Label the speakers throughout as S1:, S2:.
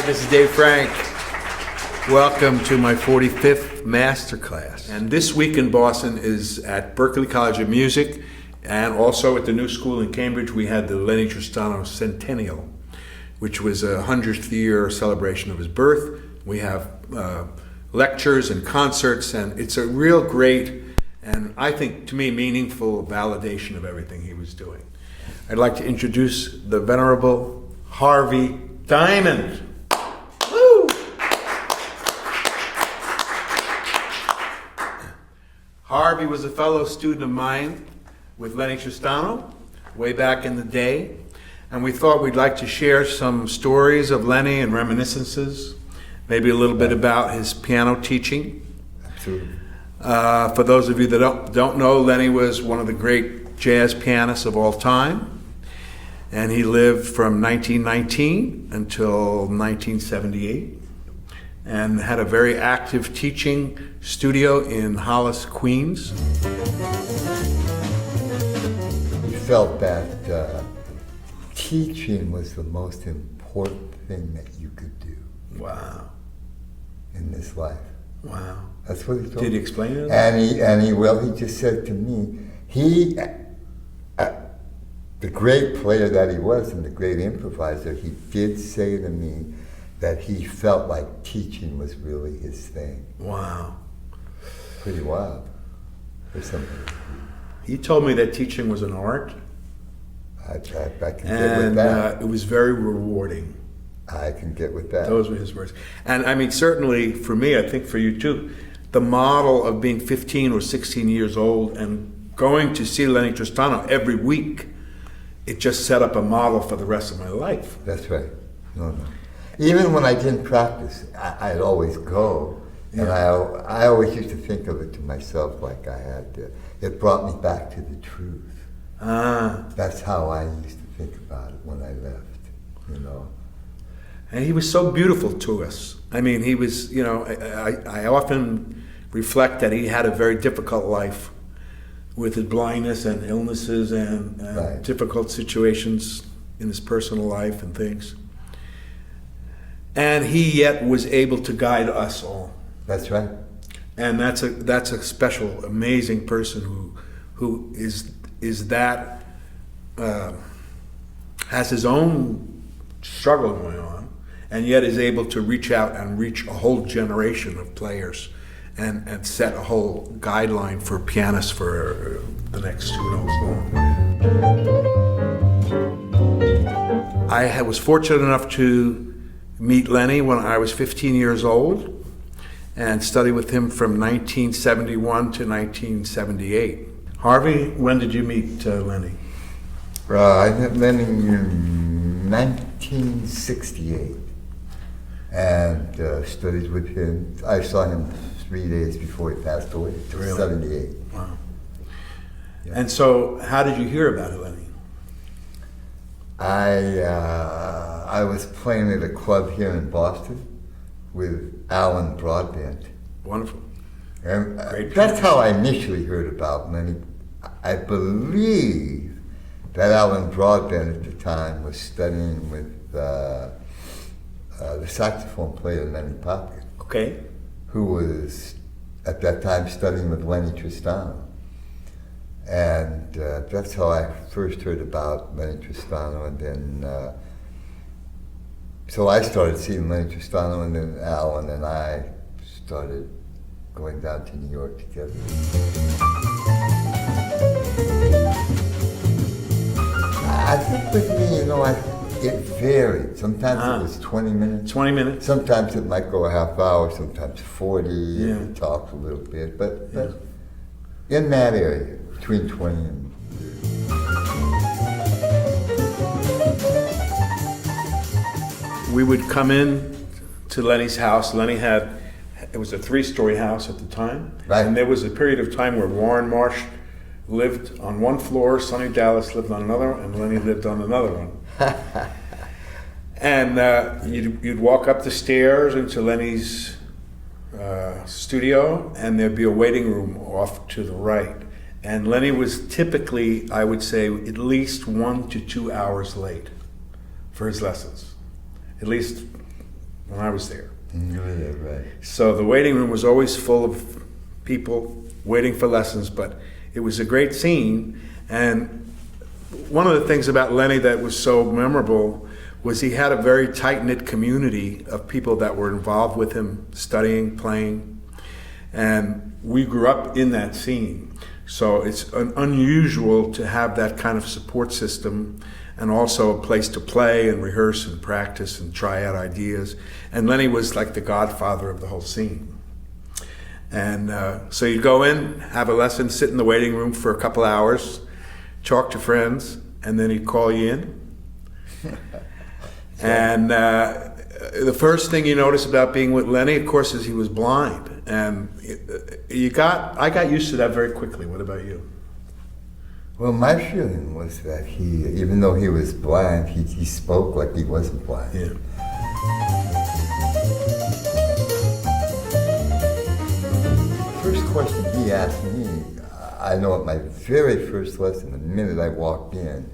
S1: this is Dave Frank. Welcome to my 45th masterclass. And this week in Boston is at Berklee College of Music, and also at the new school in Cambridge we had the Lennie Tristano Centennial, which was a 100th year celebration of his birth. We have lectures and concerts, and it's a real great, and I think to me meaningful validation of everything he was doing. I'd like to introduce the Venerable Harvey Diamond. Woo! Harvey was a fellow student of mine with Lennie Tristano way back in the day, and we thought we'd like to share some stories of Lennie and reminiscences, maybe a little bit about his piano teaching.
S2: Absolutely.
S1: For those of you that don't know, Lennie was one of the great jazz pianists of all time. And he lived from 1919 until 1978 and had a very active teaching studio in Hollis, Queens.
S2: We felt that teaching was the most important thing that you could do.
S1: Wow.
S2: In this life.
S1: Wow.
S2: That's what he told me.
S1: Did he explain it?
S2: And he just said to me, the great player that he was and the great improviser, he did say to me that he felt like teaching was really his thing.
S1: Wow.
S2: Pretty wild for somebody.
S1: He told me that teaching was an art.
S2: I can get with that.
S1: It was very rewarding.
S2: I can get with that.
S1: Those were his words. And I mean, certainly for me, I think for you too, the model of being 15 or 16 years old and going to see Lennie Tristano every week, it just set up a model for the rest of my life.
S2: That's right. No. Even when I didn't practice, I'd always go. And I always used to think of it to myself like I had to. It brought me back to the truth. That's how I used to think about it when I left, you know.
S1: And he was so beautiful to us. I mean, he was, you know, I often reflect that he had a very difficult life with his blindness and illnesses and
S2: right.
S1: difficult situations in his personal life and things. And he yet was able to guide us all.
S2: That's right.
S1: And that's a special, amazing person who is that has his own struggle going on, and yet is able to reach out and reach a whole generation of players and set a whole guideline for pianists for the next who knows long. I was fortunate enough to meet Lennie when I was 15 years old and study with him from 1971 to 1978. Harvey, when did you meet Lennie?
S2: I met Lennie in 1968 and studied with him. I saw him 3 days before he passed away,
S1: Really?
S2: 78.
S1: Wow.
S2: Yeah.
S1: And so, how did you hear about it, Lennie?
S2: I was playing at a club here in Boston with Alan Broadbent.
S1: Wonderful.
S2: And
S1: Great
S2: that's
S1: pianist.
S2: how I initially heard about Lennie. I believe that Alan Broadbent at the time was studying with the saxophone player Lennie Pocket,
S1: Okay.
S2: who was at that time studying with Lennie Tristano. And that's how I first heard about Lennie Tristano, and then so I started seeing Lennie Tristano, and then Alan and I started going down to New York together. I think with me, you know, it varied. Sometimes it was 20 minutes.
S1: 20 minutes?
S2: Sometimes it might go a half hour, sometimes 40,
S1: Yeah.
S2: and talk a little bit, but in that area, between 20 and 30.
S1: We would come in to Lennie's house. Lennie it was a 3-story house at the time.
S2: Right.
S1: And there was a period of time where Warren Marsh lived on one floor, Sonny Dallas lived on another, and Lennie lived on another one. And you'd walk up the stairs into Lennie's studio, and there'd be a waiting room off to the right. And Lennie was typically, I would say, at least 1 to 2 hours late for his lessons. At least when I was there.
S2: Yeah, right.
S1: So the waiting room was always full of people waiting for lessons, but it was a great scene. And one of the things about Lennie that was so memorable was he had a very tight-knit community of people that were involved with him, studying, playing. And we grew up in that scene. So it's unusual to have that kind of support system, and also a place to play and rehearse and practice and try out ideas. And Lennie was like the godfather of the whole scene. And so you'd go in, have a lesson, sit in the waiting room for a couple hours, talk to friends, and then he'd call you in. And the first thing you notice about being with Lennie, of course, is he was blind. And I got used to that very quickly. What about you?
S2: Well, my feeling was that he, even though he was blind, he spoke like he wasn't blind.
S1: Yeah.
S2: First question he asked me, I know at my very first lesson, the minute I walked in,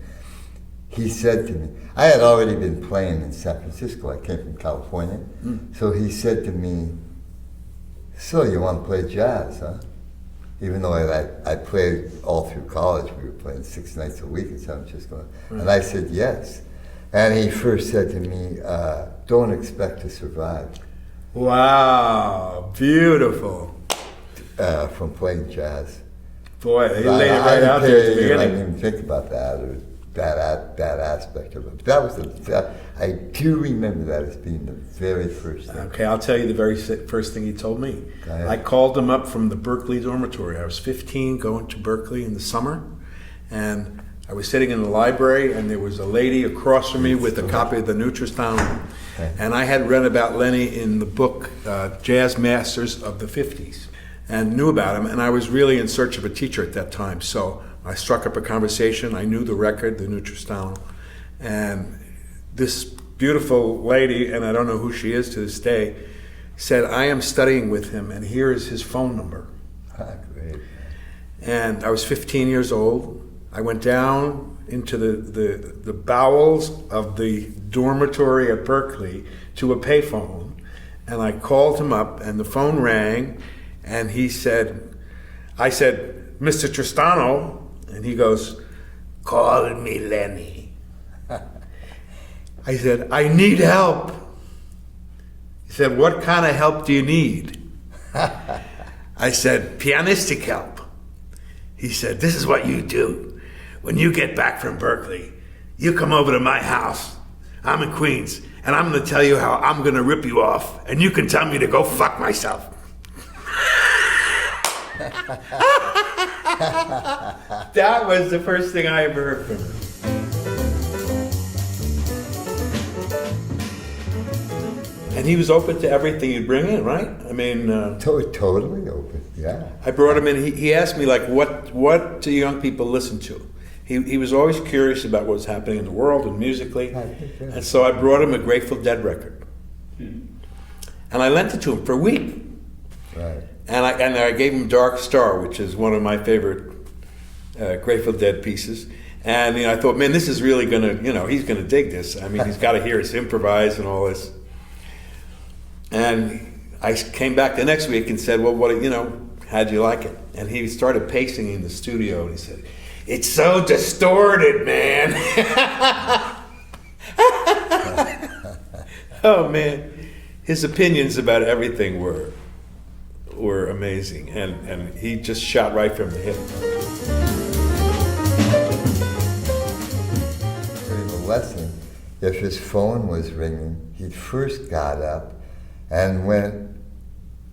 S2: he said to me, I had already been playing in San Francisco. I came from California. So he said to me, so you want to play jazz, huh? Even though I played all through college. We were playing 6 nights a week in San Francisco. And I said yes. And he first said to me, don't expect to survive.
S1: Wow, beautiful.
S2: From playing jazz.
S1: Boy, he laid it right out there at the beginning.
S2: I didn't even think about that, or that aspect of it. But I do remember that as being the very first thing.
S1: Okay, I'll tell you the very first thing he told me.
S2: Go ahead.
S1: I called him up from the Berkeley dormitory. I was 15, going to Berkeley in the summer, and I was sitting in the library, and there was a lady across from me with a copy of the New Tristano. Okay. And I had read about Lennie in the book Jazz Masters of the 50s, and knew about him, and I was really in search of a teacher at that time. So I struck up a conversation. I knew the record, the New Tristano, and this beautiful lady, and I don't know who she is to this day, said, I am studying with him, and here is his phone number.
S2: Great.
S1: And I was 15 years old. I went down into the bowels of the dormitory at Berkeley to a payphone, and I called him up, and the phone rang, and I said, Mr. Tristano, and he goes, call me Lennie. I said, I need help. He said, what kind of help do you need? I said, pianistic help. He said, this is what you do. When you get back from Berkeley, you come over to my house. I'm in Queens, and I'm going to tell you how I'm going to rip you off, and you can tell me to go fuck myself. That was the first thing I ever heard from him. And he was open to everything you'd bring in, right? I mean...
S2: Totally open, yeah.
S1: I brought him in, he asked me, like, what do young people listen to? He was always curious about what was happening in the world and musically. And so I brought him a Grateful Dead record. And I lent it to him for a week.
S2: Right.
S1: And I gave him Dark Star, which is one of my favorite Grateful Dead pieces. And I thought, man, this is really going to, he's going to dig this. I mean, he's got to hear us improvise and all this. And I came back the next week and said, well, how'd you like it? And he started pacing in the studio, and he said, it's so distorted, man. Oh, man. His opinions about everything were amazing, and he just shot right from the hip.
S2: During the lesson, if his phone was ringing, he first got up and went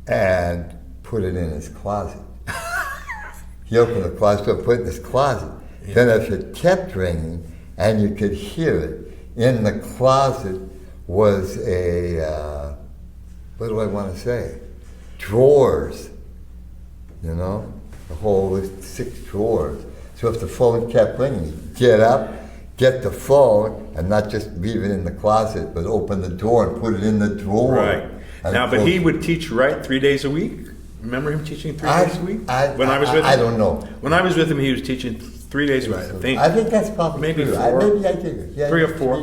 S2: and put it in his closet. He opened the closet, put it in his closet. Yeah. Then if it kept ringing and you could hear it, in the closet was what do I want to say? Drawers, the whole 6 drawers. So if the phone kept ringing, you'd get up, get the phone, and not just leave it in the closet, but open the door and put it in the drawer.
S1: Right. Now, but he would teach, 3 days a week? Remember him teaching 3 days a week?
S2: When I was with him? I don't know.
S1: When I was with him, he was teaching 3 days, right?
S2: I think that's probably
S1: maybe
S2: true.
S1: 4.
S2: Maybe I did. Yeah,
S1: 3 or 4.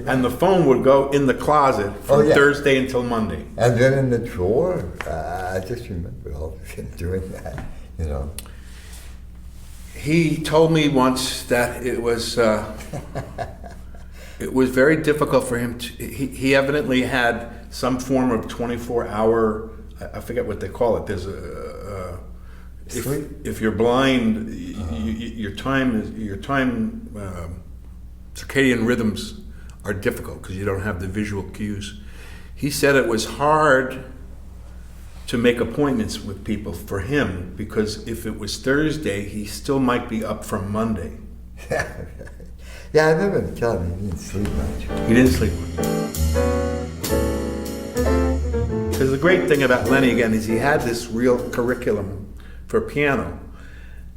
S1: And the phone would go in the closet from Thursday until Monday.
S2: And then in the drawer, I just remember all of him doing that, you know.
S1: He told me once that it was very difficult for him to, he evidently had some form of 24-hour, I forget what they call it. There's if you're blind, your time circadian rhythms are difficult because you don't have the visual cues. He said it was hard to make appointments with people for him because if it was Thursday, he still might be up from Monday.
S2: Yeah, I remember him telling me he didn't sleep much.
S1: He didn't sleep much. Because the great thing about Lennie, again, is he had this real curriculum for piano.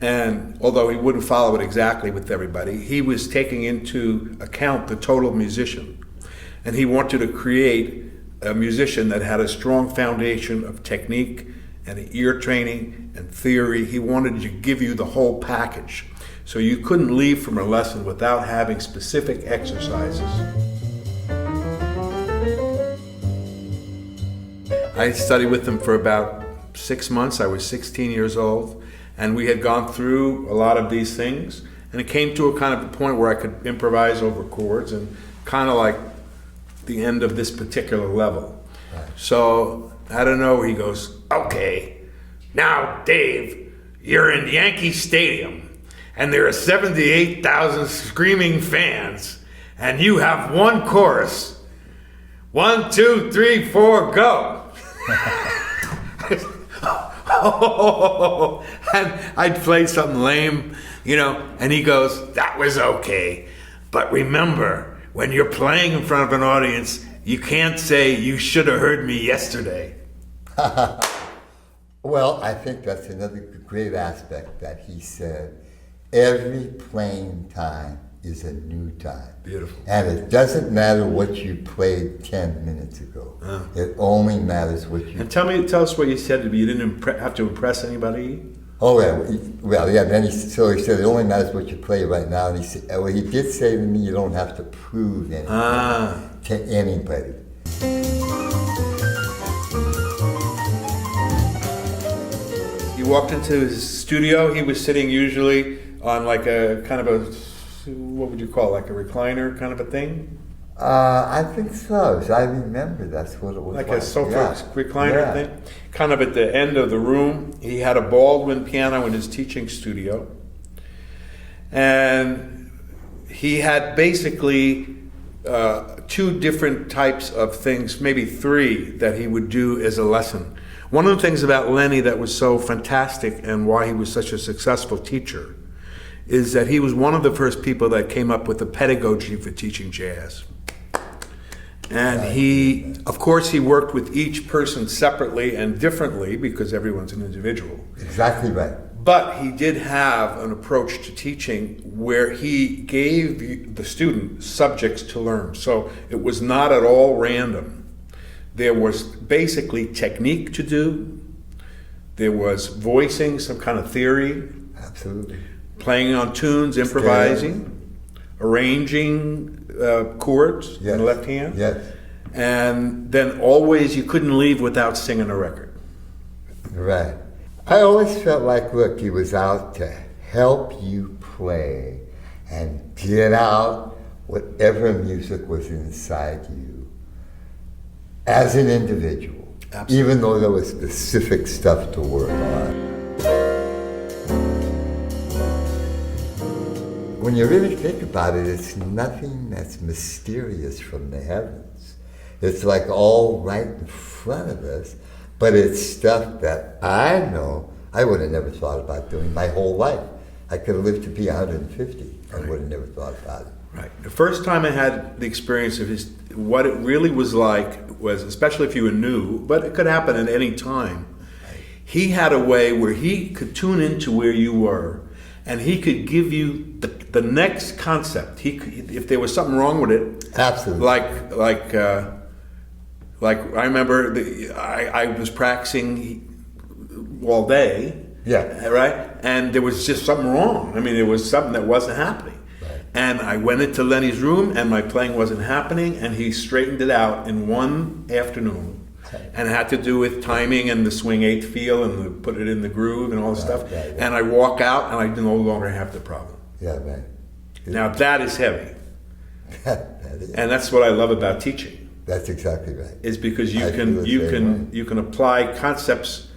S1: And although he wouldn't follow it exactly with everybody, he was taking into account the total musician. And he wanted to create a musician that had a strong foundation of technique and ear training and theory. He wanted to give you the whole package. So you couldn't leave from a lesson without having specific exercises. I studied with him for about 6 months. I was 16 years old, and we had gone through a lot of these things, and it came to a kind of a point where I could improvise over chords, and kind of like the end of this particular level. Right. So I don't know, he goes, okay, now Dave, you're in Yankee Stadium, and there are 78,000 screaming fans, and you have one chorus. 1, 2, 3, 4, go. And I'd played something lame, you know, and he goes, that was okay. But remember, when you're playing in front of an audience, you can't say, you should have heard me yesterday.
S2: Well, I think that's another great aspect that he said. Every playing time is a new time.
S1: Beautiful.
S2: And it doesn't matter what you played 10 minutes ago. It only matters what you...
S1: And tell us what you said to me. You didn't have to impress anybody?
S2: Oh, yeah. Then he said it only matters what you play right now. And he said, well, he did say to me, you don't have to prove anything to anybody.
S1: You walked into his studio. He was sitting usually on like a kind of a, what would you call it, like a recliner kind of a thing?
S2: I think so. I remember that's what it was
S1: like. A sofa recliner thing. Kind of at the end of the room. He had a Baldwin piano in his teaching studio. And he had basically 2 different types of things, maybe 3, that he would do as a lesson. One of the things about Lennie that was so fantastic and why he was such a successful teacher is that he was one of the first people that came up with the pedagogy for teaching jazz. And he, of course, he worked with each person separately and differently because everyone's an individual.
S2: Exactly right.
S1: But he did have an approach to teaching where he gave the student subjects to learn. So it was not at all random. There was basically technique to do. There was voicing, some kind of theory.
S2: Absolutely.
S1: Playing on tunes, improvising, arranging chords in the left hand.
S2: Yes.
S1: And then always you couldn't leave without singing a record.
S2: Right. I always felt like, look, he was out to help you play and get out whatever music was inside you as an individual. Absolutely. Even though there was specific stuff to work on. When you really think about it, it's nothing that's mysterious from the heavens. It's like all right in front of us, but it's stuff that I know I would have never thought about doing my whole life. I could have lived to be 150. I would have never thought about it.
S1: Right. The first time I had the experience of what it really was like was, especially if you were new, but it could happen at any time, he had a way where he could tune into where you were and he could give you the next concept. He could, if there was something wrong with it.
S2: Absolutely.
S1: Like I remember I was practicing all day,
S2: Yeah.
S1: Right? And there was just something wrong. I mean, there was something that wasn't happening.
S2: Right.
S1: And I went into Lennie's room, and my playing wasn't happening, and he straightened it out in one afternoon. And it had to do with timing and the swing eighth feel and the, put it in the groove and all this stuff.
S2: Right.
S1: And I walk out, and I no longer have the problem.
S2: Yeah, right.
S1: Now that is heavy.
S2: That is.
S1: And that's what I love about teaching.
S2: That's exactly right.
S1: Is because
S2: I feel the same way.
S1: you can apply concepts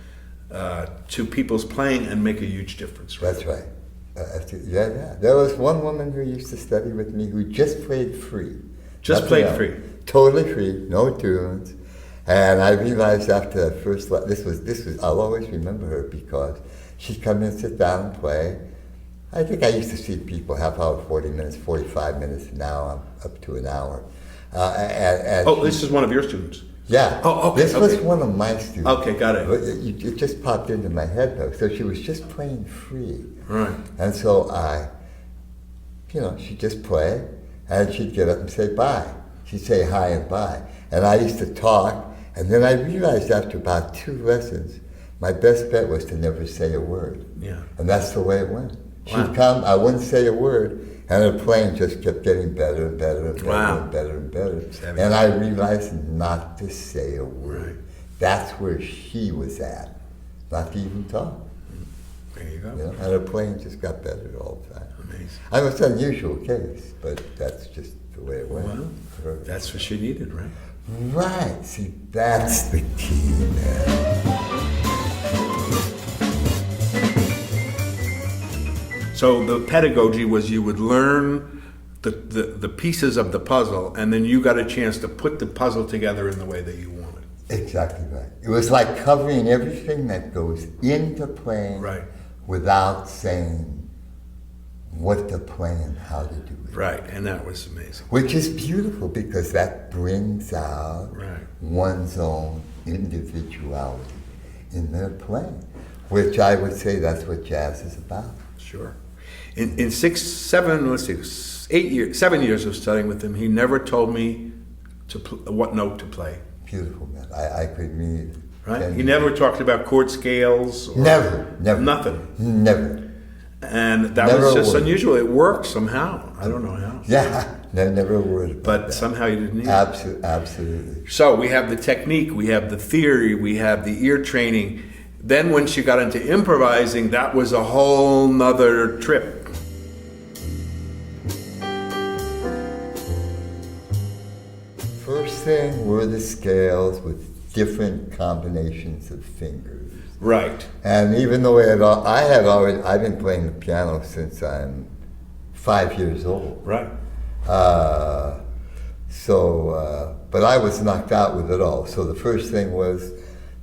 S1: to people's playing and make a huge difference. Right?
S2: That's right. Yeah. There was one woman who used to study with me who just played free.
S1: Just
S2: Nothing
S1: played
S2: else.
S1: free.
S2: Totally free, no tunes. And I realized after that first this was I'll always remember her because she'd come in, sit down, and play. I think I used to see people half hour, 40 minutes, 45 minutes. Now I'm up to an hour. And
S1: This is one of your students.
S2: yeah.
S1: Oh, okay,
S2: This was
S1: okay.
S2: one of my students.
S1: Okay, got it.
S2: But it just popped into my head though. So she was just playing free.
S1: Right.
S2: And so she'd just play, and she'd get up and say bye. She'd say hi and bye. And I used to talk, and then I realized after about 2 lessons, my best bet was to never say a word.
S1: Yeah.
S2: And that's the way it went. She'd
S1: Wow.
S2: come, I wouldn't say a word, and her playing just kept getting better and better and better
S1: Wow.
S2: and better and better.
S1: Savvy.
S2: And I realized not to say a word.
S1: Right.
S2: That's where she was at, not to even talk.
S1: There you go.
S2: You know? And her playing just got better all the time.
S1: Amazing.
S2: I mean, it's an unusual case, but that's just the way it went.
S1: Well,
S2: for her.
S1: that's what she needed, right?
S2: Right. See, that's the key, man.
S1: So the pedagogy was you would learn the pieces of the puzzle, and then you got a chance to put the puzzle together in the way that you wanted.
S2: Exactly right. It was like covering everything that goes into playing
S1: Right.
S2: without saying what to play and how to do it.
S1: Right, and that was amazing.
S2: Which is beautiful because that brings out
S1: Right.
S2: one's own individuality in their playing, which I would say that's what jazz is about.
S1: Sure. In 7 years of studying with him, he never told me what note to play.
S2: Beautiful, man. I could read.
S1: Right? He never talked about chord scales. Or
S2: Never.
S1: Nothing.
S2: Never.
S1: And that
S2: Never
S1: was
S2: a
S1: just
S2: word.
S1: unusual. It worked somehow. I don't know how.
S2: Yeah, never a word about
S1: But
S2: that.
S1: somehow you didn't need it.
S2: Absolutely.
S1: So we have the technique, we have the theory, we have the ear training. Then once you got into improvising, that was a whole nother trip.
S2: First thing were the scales with different combinations of fingers.
S1: Right.
S2: And even though I've been playing the piano since I'm 5 years old.
S1: Right.
S2: But I was knocked out with it all. So the first thing was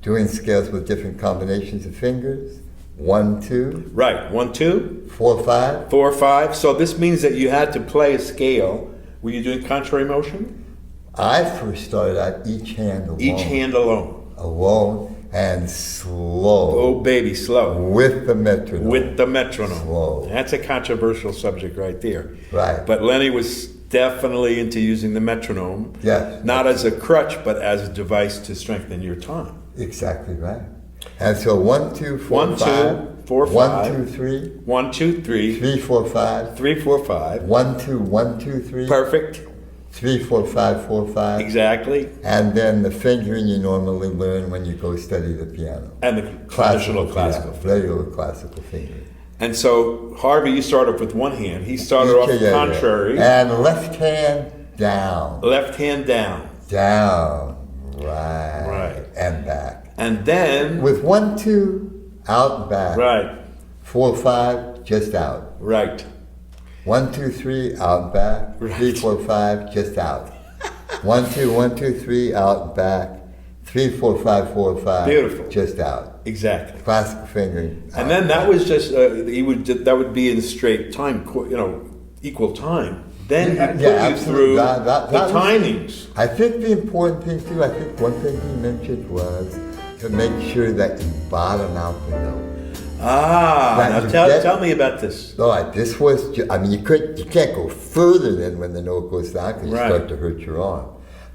S2: doing scales with different combinations of fingers. 1, 2.
S1: Right. 1, 2,
S2: 4, 5.
S1: 4, 5. So this means that you had to play a scale. Were you doing contrary motion?
S2: I first started out each hand alone.
S1: Each hand alone.
S2: Alone and slow.
S1: Oh, baby, slow.
S2: With the metronome.
S1: With the metronome.
S2: Slow.
S1: That's a controversial subject right there.
S2: Right.
S1: But Lennie was definitely into using the metronome.
S2: Yes.
S1: Not as a crutch, but as a device to strengthen your time.
S2: Exactly right. And so 1, 2, 4,
S1: 1, 2,
S2: 5.
S1: 4, 5.
S2: 1, 2, 3.
S1: 1, 2, 3.
S2: 3, 4, 5.
S1: 3, 4, 5.
S2: 1, 2, 1, 2, 3.
S1: Perfect.
S2: 3, 4, 5, 4, 5.
S1: Exactly.
S2: And then the fingering you normally learn when you go study the piano.
S1: And the traditional classical.
S2: Yeah, regular classical fingering.
S1: And so, Harvey, you start off with one hand. He started off contrary.
S2: And left hand down.
S1: Left hand down.
S2: Down. Right.
S1: Right.
S2: And back.
S1: And then...
S2: With 1, 2, out and back.
S1: Right.
S2: 4, 5, just out.
S1: Right.
S2: 1, 2, 3, out and back.
S1: Right.
S2: 3, 4, 5, just out. 1, 2, 1, 2, 3, out and back. 3, 4, 5, 4, 5.
S1: Beautiful.
S2: Just out.
S1: Exactly.
S2: Classical fingering.
S1: And then that was just that would be in straight time, equal time. Then he put you
S2: absolutely.
S1: through
S2: That
S1: the
S2: was-
S1: timings.
S2: I think the important thing too, I think one thing he mentioned was to make sure that you bottom out the note.
S1: Now tell me about this.
S2: No, this was, you can't go further than when the note goes down because you
S1: Right.
S2: start to hurt your arm.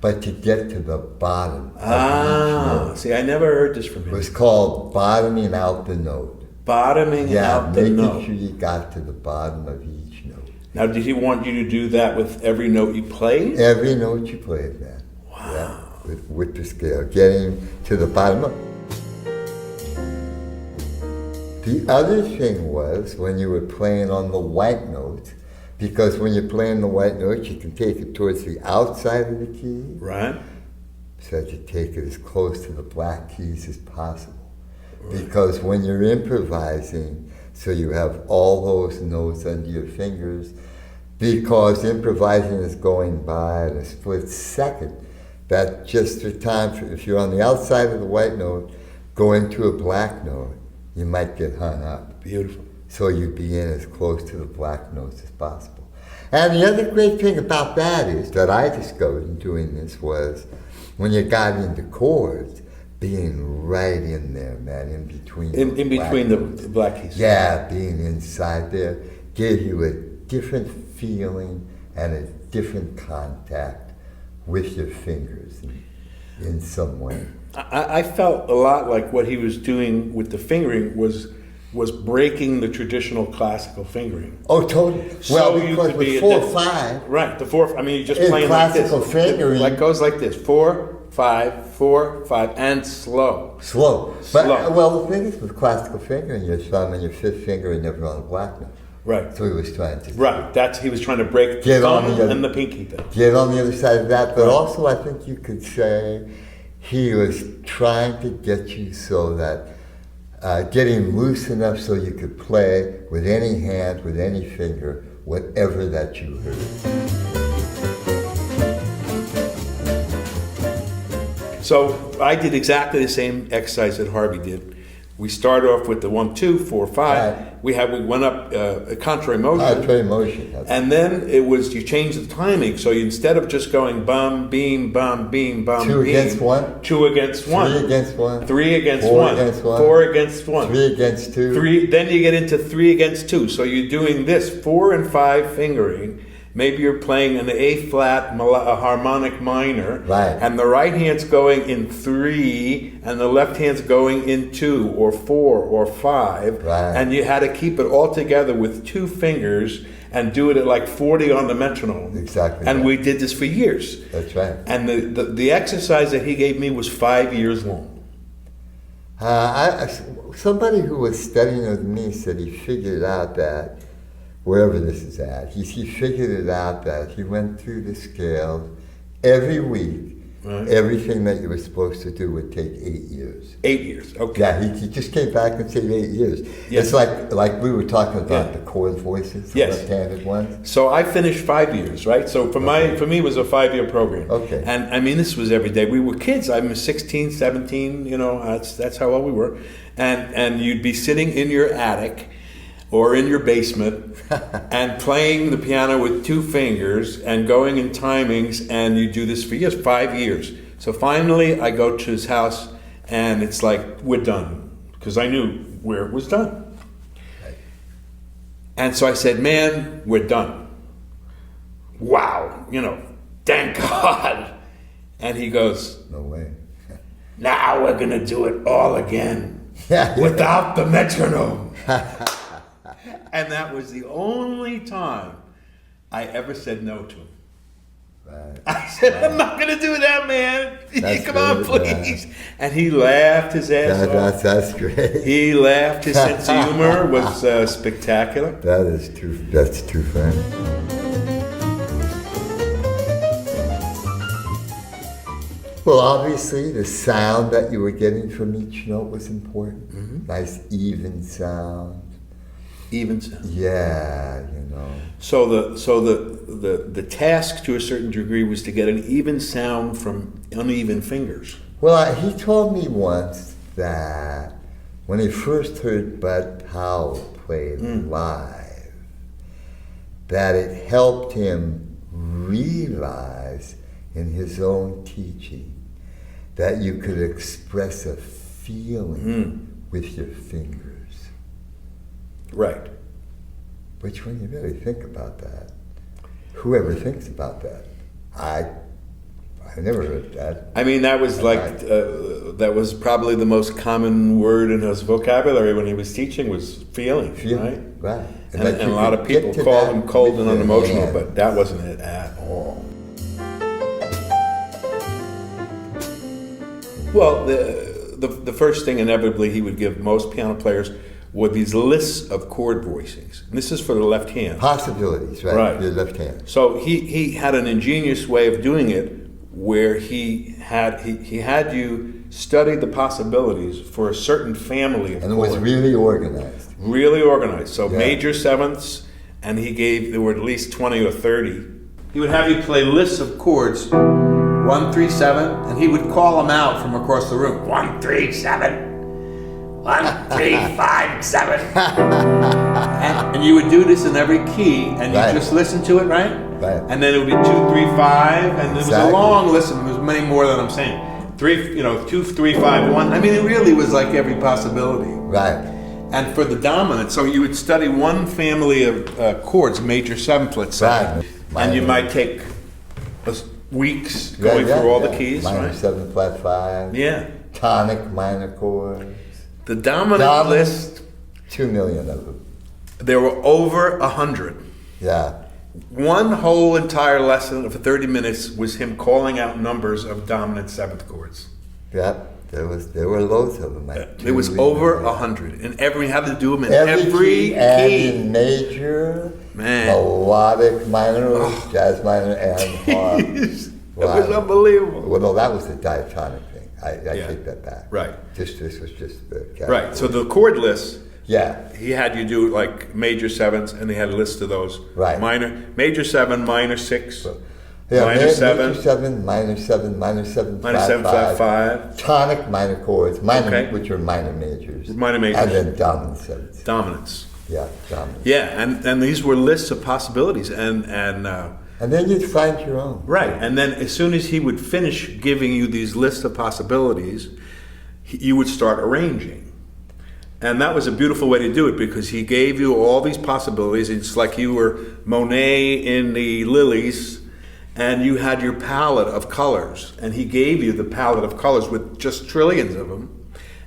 S2: But to get to the bottom of each note.
S1: See, I never heard this from
S2: It
S1: him.
S2: was called bottoming out the note.
S1: Bottoming out the
S2: making
S1: note.
S2: sure you got to the bottom of each note.
S1: Now, did he want you to do that with every note you played?
S2: Every note you played, man.
S1: Wow.
S2: Yeah, with the scale, getting to the bottom of. The other thing was when you were playing on the white notes, because when you're playing the white notes, you can take it towards the outside of the key.
S1: Right.
S2: So that you take it as close to the black keys as possible. Because when you're improvising, so you have all those notes under your fingers, because improvising is going by in a split second, that just the time, if you're on the outside of the white note, going to a black note, you might get hung up.
S1: Beautiful.
S2: So you be in as close to the black notes as possible. And the other great thing about that is, that I discovered in doing this, was when you got into chords, being right in there, man, in between.
S1: In between the black keys.
S2: Yeah, being inside there gave you a different feeling and a different contact with your fingers in some way.
S1: I felt a lot like what he was doing with the fingering was breaking the traditional classical fingering.
S2: Oh, totally.
S1: So
S2: Well,
S1: you
S2: because
S1: could be
S2: with
S1: a
S2: 4/5,
S1: right, the fourth. I mean, you're just
S2: in
S1: playing like this.
S2: classical fingering,
S1: Like goes like this: 4, 5, 4, 5, and slow.
S2: slow. But
S1: Slow.
S2: well, the thing is, with classical fingering, your thumb and your fifth finger are never on a black note.
S1: Right.
S2: So he was trying to
S1: Right. He was trying to break the
S2: Get on
S1: thumb
S2: the other-
S1: and the pinky thing.
S2: get on the other side of that. But
S1: Right.
S2: also, I think you could say he was trying to get you so that getting loose enough so you could play with any hand, with any finger, whatever that you heard.
S1: So I did exactly the same exercise that Harvey did. We started off with the 1, 2, 4, 5.
S2: Right.
S1: We went up a contrary motion.
S2: Contrary motion.
S1: And then it was, you change the timing. So instead of just going bum, beam, bum, beam, bum,
S2: Two
S1: beam,
S2: against one.
S1: 2 against 1.
S2: 3 against 1.
S1: 3 against
S2: 4
S1: 1.
S2: against 1.
S1: 4 against 1.
S2: 3 against 2.
S1: 3, then you get into 3 against 2. So you're doing this 4 and 5 fingering. Maybe you're playing an A flat a harmonic minor,
S2: Right.
S1: and the right hand's going in 3, and the left hand's going in 2 or 4 or 5,
S2: Right.
S1: and you had to keep it all together with 2 fingers and do it at like 40 on the metronome.
S2: Exactly.
S1: And
S2: right.
S1: we did this for years.
S2: That's right.
S1: And the exercise that he gave me was 5 years long.
S2: Somebody who was studying with me said he figured out that, wherever this is at, he figured it out that he went through the scales every week.
S1: Right.
S2: Everything that you were supposed to do would take 8 years.
S1: 8 years, okay.
S2: Yeah, he just came back and said 8 years.
S1: Yes.
S2: It's like we were talking about
S1: Yeah.
S2: the chord voices, the
S1: Yes.
S2: left-handed ones.
S1: So I finished 5 years, right? So for me, it was a 5-year program.
S2: Okay.
S1: And I mean, this was every day. We were kids. I was 16, 17. You know, that's how old we were. And you'd be sitting in your attic or in your basement and playing the piano with 2 fingers and going in timings, and you do this for years, 5 years. So finally, I go to his house, and it's like, we're done, because I knew where it was done. And so I said, man, we're done. Wow, thank God. And he goes,
S2: No way.
S1: now we're going to do it all again
S2: Yeah.
S1: without the metronome. And that was the only time I ever said no to him.
S2: Right.
S1: I said, I'm not going to do that, man.
S2: That's
S1: Come on,
S2: good,
S1: please. And he laughed his ass off.
S2: That's great.
S1: He laughed. His sense of humor was spectacular.
S2: That's too funny. Well, obviously, the sound that you were getting from each note was important.
S1: Mm-hmm.
S2: Nice, even sound.
S1: Even sound.
S2: Yeah,
S1: So the task to a certain degree was to get an even sound from uneven fingers.
S2: Well, he told me once that when he first heard Bud Powell play live, that it helped him realize in his own teaching that you could express a feeling with your fingers.
S1: Right.
S2: Which, when you really think about that, whoever thinks about that, I never heard that.
S1: I mean, that was like that was probably the most common word in his vocabulary when he was teaching was feeling, right?
S2: Right.
S1: And a lot of people call him cold and unemotional, but that wasn't it at all. Well, the first thing inevitably he would give most piano players were these lists of chord voicings. And this is for the left hand.
S2: Possibilities, right?
S1: Right.
S2: Your left hand.
S1: So he had an ingenious way of doing it where he had you study the possibilities for a certain family of
S2: And it was
S1: chords.
S2: really organized.
S1: Really organized. So
S2: Yeah.
S1: major sevenths, and there were at least 20 or 30. He would have you play lists of chords, 1, 3, 7, and he would call them out from across the room. 1, 3, 7. 1, 3, 5, 7. And you would do this in every key, and you
S2: Right.
S1: just listen to it, right?
S2: Right.
S1: And then it would be 2, 3, 5, and it was a
S2: Exactly.
S1: long listen. There was many more than I'm saying. 2, 3, 5, 1. I mean, it really was like every possibility.
S2: Right.
S1: And for the dominant, so you would study one family of chords, major seventh, let's say,
S2: Right.
S1: and you might take weeks going through all the keys,
S2: Minor
S1: right?
S2: 7, flat 5.
S1: Yeah.
S2: Tonic minor chords.
S1: The dominant list,
S2: 2 million of them.
S1: there were over 100.
S2: Yeah.
S1: One whole entire lesson of 30 minutes was him calling out numbers of dominant seventh chords.
S2: Yeah. There were loads of them.
S1: There was over 100, and we had to do them in every key.
S2: And in major,
S1: Man.
S2: melodic minor, jazz minor, and harp.
S1: It was unbelievable.
S2: Well, no, that was the diatonic thing. I
S1: Yeah.
S2: take that back.
S1: Right.
S2: This was just the
S1: Right. So the chord list,
S2: Yeah.
S1: he had you do like major sevens, and they had a list of those.
S2: Right.
S1: Major 7, minor 6,
S2: Yeah,
S1: minor 7,
S2: major 7, minor 7, minor 7,
S1: minor 7, flat 5,
S2: tonic minor chords, minor,
S1: Okay.
S2: which are minor majors.
S1: Minor majors.
S2: And then dominant sevens.
S1: dominants.
S2: Yeah, dominant.
S1: Yeah, and these were lists of possibilities, and
S2: And then you'd find your own.
S1: right, and then as soon as he would finish giving you these lists of possibilities, you would start arranging. And that was a beautiful way to do it because he gave you all these possibilities. It's like you were Monet in the lilies, and you had your palette of colors, and he gave you the palette of colors with just trillions of them,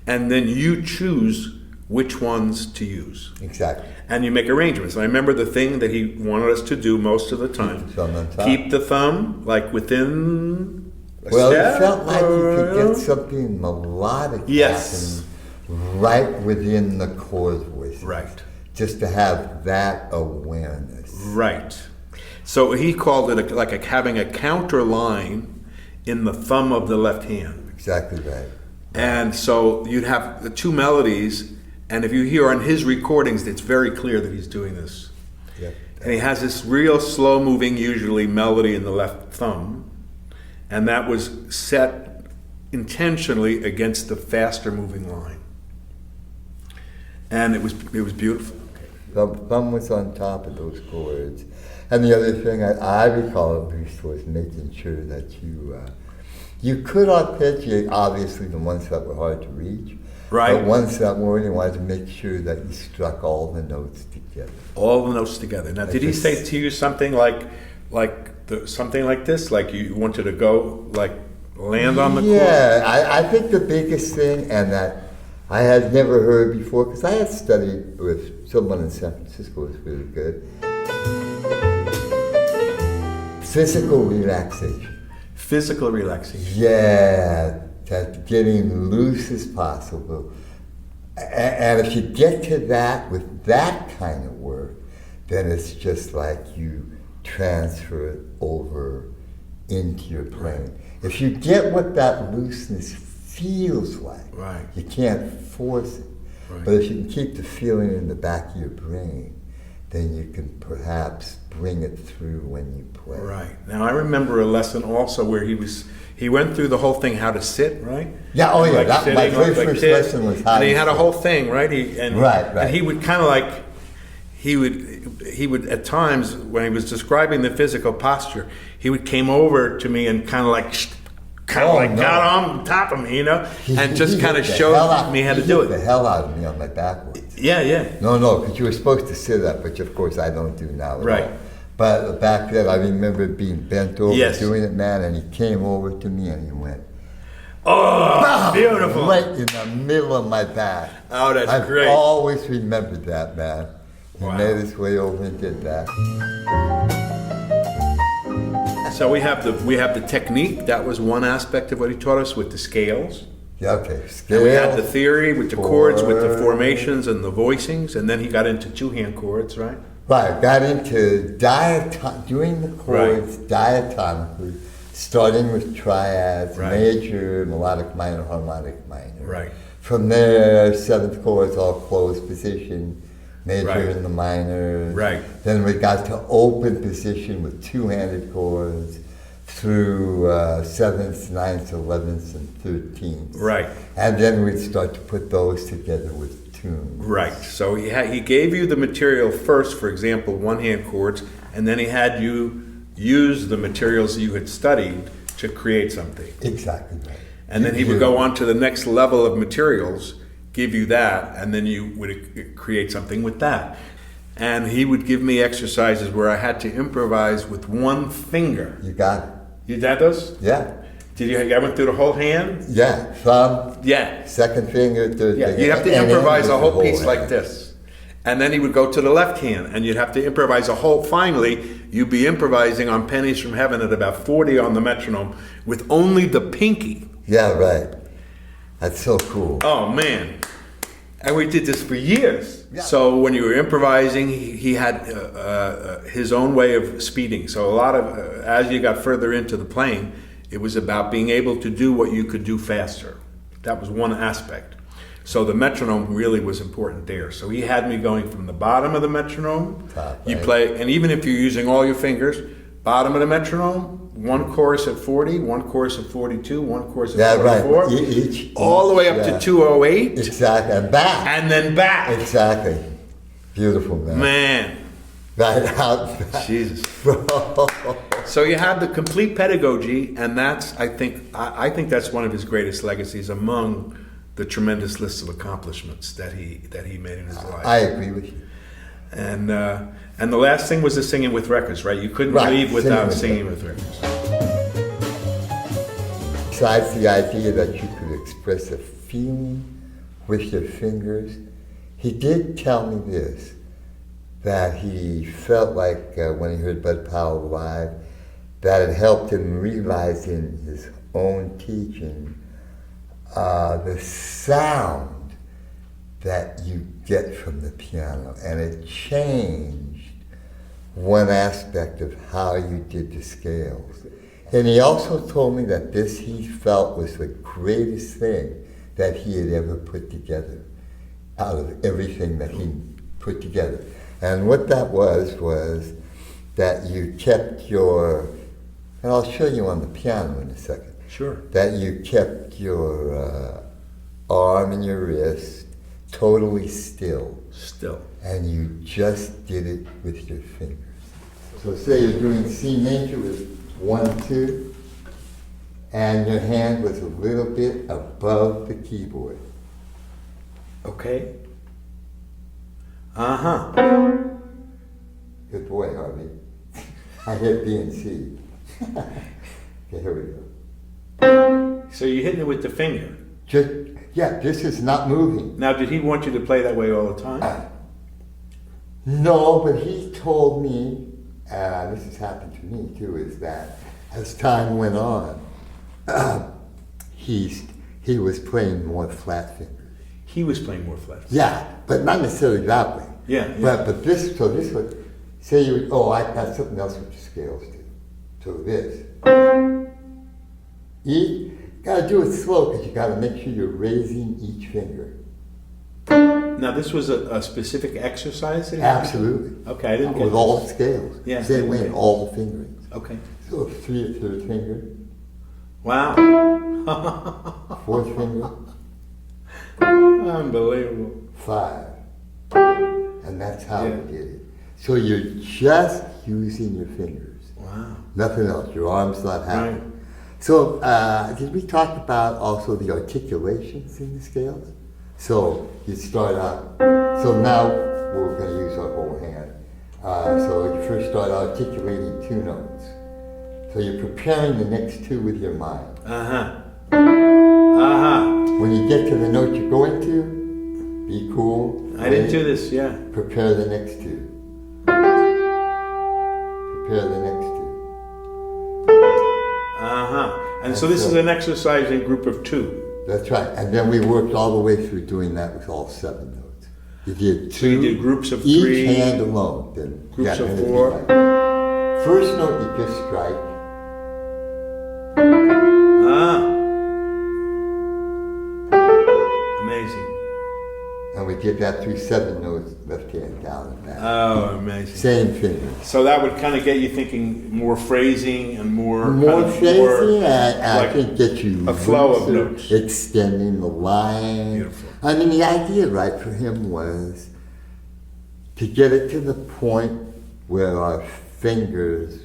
S1: and then you choose which ones to use.
S2: Exactly.
S1: And you make arrangements. And I remember the thing that he wanted us to do most of the time.
S2: Keep the thumb on top.
S1: Keep the thumb like within a
S2: Well,
S1: step,
S2: it felt like you could
S1: or-
S2: get something melodic
S1: Yes.
S2: happening right within the chord voice.
S1: Right.
S2: Just to have that awareness.
S1: Right. So he called it having a counter line in the thumb of the left hand.
S2: Exactly right.
S1: And so you'd have the two melodies, and if you hear on his recordings, it's very clear that he's doing this.
S2: Yep.
S1: And he has this real slow moving, usually, melody in the left thumb, and that was set intentionally against the faster moving line. And it was beautiful.
S2: The thumb was on top of those chords. And the other thing I recall at least was making sure that you could arpeggiate, obviously, the ones that were hard to reach.
S1: Right.
S2: But ones that weren't, you wanted to make sure that you struck all the notes together.
S1: All the notes together. Now, did he say to you something something like this? Like you wanted to go, land on the chord?
S2: Yeah, I think the biggest thing, and that I had never heard before, because I had studied with someone in San Francisco who was really good. Physical relaxation.
S1: Physical relaxation.
S2: Yeah, that getting loose as possible. And if you get to that with that kind of work, then it's just like you transfer it over into your playing. If you get what that looseness feels like,
S1: Right.
S2: you can't force it.
S1: Right.
S2: But if you can keep the feeling in the back of your brain, then you can perhaps bring it through when you play.
S1: Right. Now I remember a lesson also where he went through the whole thing how to sit, right?
S2: Yeah, oh yeah, my
S1: sitting,
S2: very first
S1: this,
S2: lesson was how
S1: and he
S2: to
S1: had a
S2: sit.
S1: whole thing, right?
S2: Right.
S1: And he would kind of he would at times when he was describing the physical posture, he would came over to me and got on top of me, and just kind of showed me how to do
S2: He hit the
S1: it.
S2: hell out of me on my backwards.
S1: Yeah, yeah.
S2: No, because you were supposed to sit up, which of course I don't do now at
S1: Right.
S2: all. But back then, I remember being bent over
S1: Yes.
S2: doing it, man, and he came over to me and he went,
S1: Oh,
S2: "Bam!"
S1: beautiful.
S2: Right in the middle of my back.
S1: Oh, that's
S2: I've
S1: great.
S2: always remembered that, man. He
S1: Wow.
S2: made his way over and did that.
S1: So we have the technique. That was one aspect of what he taught us with the scales.
S2: Yeah, okay.
S1: And we had
S2: Scale,
S1: the theory with the chords, with the
S2: chord.
S1: formations and the voicings, and then he got into two-hand chords, right?
S2: Right, got into doing the chords diatonically, starting with triads,
S1: Right.
S2: major, melodic minor, harmonic minor.
S1: Right.
S2: From there, seventh chords, all closed position, major
S1: Right.
S2: in the minors.
S1: Right.
S2: Then we got to open position with two-handed chords through sevenths, ninths, 11ths, and 13ths.
S1: Right.
S2: And then we'd start to put those together with tunes.
S1: Right. So he gave you the material first, for example, one-hand chords, and then he had you use the materials you had studied to create something.
S2: Exactly right.
S1: And then he would go on to the next level of materials, give you that, and then you would create something with that. And he would give me exercises where I had to improvise with one finger.
S2: You got it.
S1: You did those?
S2: Yeah.
S1: Did you? I went through the whole hand.
S2: Yeah. Thumb,
S1: Yeah.
S2: second finger, third
S1: Yeah.
S2: finger.
S1: You have to
S2: and then
S1: improvise
S2: with
S1: a
S2: the
S1: whole piece
S2: hand.
S1: like this. And then he would go to the left hand, and you'd have to improvise a whole. Finally, you'd be improvising on Pennies from Heaven at about 40 on the metronome with only the pinky.
S2: Yeah, right. That's so cool.
S1: Oh man! And we did this for years.
S2: Yeah.
S1: So when you were improvising, he had his own way of speeding. So a lot of as you got further into the playing, it was about being able to do what you could do faster. That was one aspect. So the metronome really was important there. So he had me going from the bottom of the metronome.
S2: Top,
S1: You
S2: right.
S1: play, and even if you're using all your fingers, bottom of the metronome, one chorus at 40, one chorus at 42, one chorus at
S2: Yeah, right.
S1: 44,
S2: Each,
S1: all the way up
S2: yeah.
S1: to 208,
S2: Exactly. And back.
S1: and then back.
S2: Exactly. Beautiful, man.
S1: Man,
S2: Right out.
S1: Jesus. So you have the complete pedagogy, and that's, I think that's one of his greatest legacies among the tremendous list of accomplishments that he made in his life.
S2: I agree with you.
S1: And the last thing was the singing with records, right? You couldn't
S2: Right,
S1: leave without
S2: singing
S1: singing
S2: with
S1: with records.
S2: Besides the idea that you could express a feeling with your fingers, he did tell me this, that he felt like when he heard Bud Powell live, that it helped him realize in his own teaching the sound that you get from the piano, and it changed one aspect of how you did the scales. And he also told me that this he felt was the greatest thing that he had ever put together out of everything that he put together. And what that was that you kept your, and I'll show you on the piano in a second,
S1: Sure.
S2: that you kept your arm and your wrist totally still,
S1: Still.
S2: and you just did it with your fingers. So say you're doing C major with 1, 2, and your hand was a little bit above the keyboard.
S1: Okay. Uh-huh.
S2: Good boy, Harvey. I hit B and C. Okay, here we go.
S1: So you're hitting it with the finger.
S2: Just, yeah, this is not moving.
S1: Now, did he want you to play that way all the time?
S2: No, but he told me, and this has happened to me too, is that as time went on, he was playing more flat fingers.
S1: He was playing more flat.
S2: Yeah, but not necessarily that way.
S1: Yeah.
S2: But this was, say you would, I got something else with the scales too. So this. You gotta do it slow because you gotta make sure you're raising each finger.
S1: Now, this was a specific exercise? That he had?
S2: Absolutely.
S1: Okay, I didn't get
S2: With
S1: this.
S2: all the scales.
S1: Yeah.
S2: Same way in all the fingerings.
S1: Okay.
S2: So 3 third finger,
S1: Wow.
S2: 4th finger,
S1: Unbelievable.
S2: 5. And that's how
S1: Yeah.
S2: we did it. So you're just using your fingers.
S1: Wow.
S2: Nothing else. Your arm's not happening.
S1: Right.
S2: So did we talk about also the articulations in the scales? So you start out. So now we're going to use our whole hand. So you first start articulating two notes. So you're preparing the next two with your mind. When you get to the note you're going to, be cool.
S1: I didn't do this, yeah.
S2: Prepare the next two. Prepare the next two.
S1: And so this is an exercise in group of two.
S2: That's right. And then we worked all the way through doing that with all 7 notes. You did 2.
S1: So you did groups of
S2: each
S1: 3.
S2: Each hand alone. Then,
S1: groups of
S2: and
S1: 4.
S2: Like, first note you just strike.
S1: Amazing.
S2: And we did that through 7 notes, left hand down and back.
S1: Oh, amazing.
S2: Same finger.
S1: So that would kind of get you thinking more phrasing and more
S2: phrasing, and
S1: like
S2: I think get you
S1: a flow of notes,
S2: extending the line.
S1: Beautiful.
S2: I mean, the idea, right, for him was to get it to the point where our fingers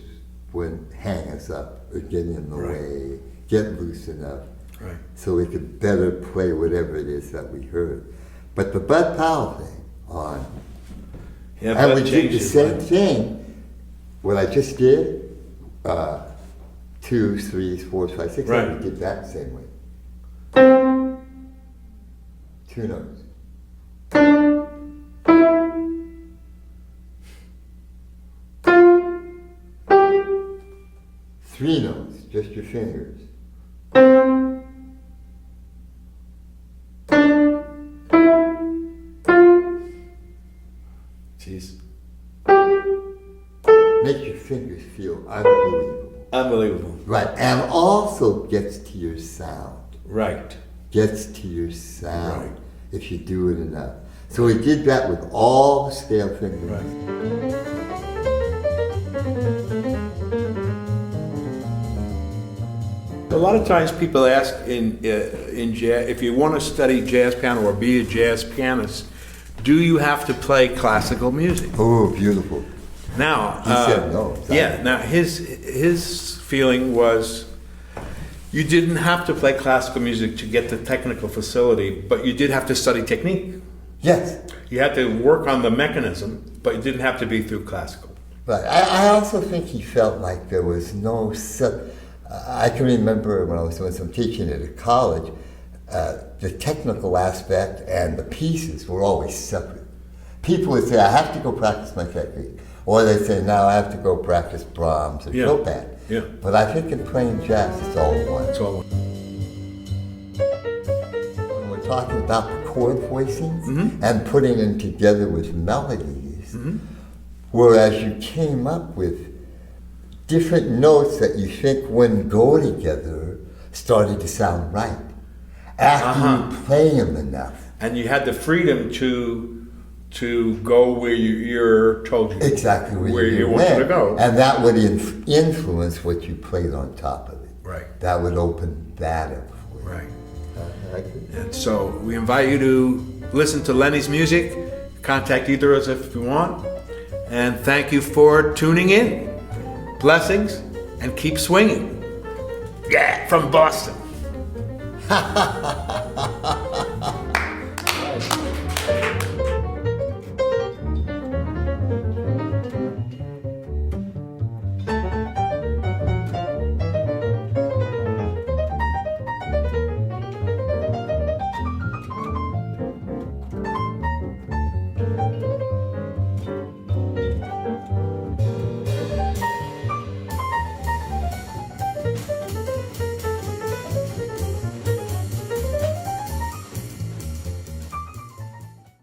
S2: wouldn't hang us up or get in the way, get loose enough, so we could better play whatever it is that we heard. But the Bud Powell thing on, and we did the same thing. What I just did, 2s, 3s, 4s, 5s, 6,
S1: Right.
S2: we did that same way. 2 notes. 3 notes, just your fingers.
S1: Jeez.
S2: Make your fingers feel unbelievable.
S1: Unbelievable.
S2: Right, and also gets to your sound.
S1: Right.
S2: Gets to your sound if you do it enough. So we did that with all the scale fingers.
S1: Right. A lot of times people ask in jazz, if you want to study jazz piano or be a jazz pianist, do you have to play classical music?
S2: Oh, beautiful.
S1: Now,
S2: He said no.
S1: Yeah. Now his feeling was you didn't have to play classical music to get the technical facility, but you did have to study technique.
S2: Yes.
S1: You had to work on the mechanism, but it didn't have to be through classical.
S2: Right. I also think he felt like there was no. I can remember when I was doing some teaching at a college, the technical aspect and the pieces were always separate. People would say, I have to go practice my technique. Or they'd say, now I have to go practice Brahms or Chopin.
S1: Yeah.
S2: But I think in playing jazz, it's all one.
S1: It's all one.
S2: When we're talking about the chord voicings and putting them together with melodies, whereas you came up with different notes that you think wouldn't go together started to sound right after you play them enough.
S1: And you had the freedom to go where your ear told you
S2: Exactly
S1: where you wanted to go.
S2: And that would influence what you played on top of it.
S1: Right.
S2: That would open that up for you.
S1: Right.
S2: Okay.
S1: And so we invite you to listen to Lennie's music. Contact either of us if you want. And thank you for tuning in. Blessings and keep swinging. Yeah, from Boston.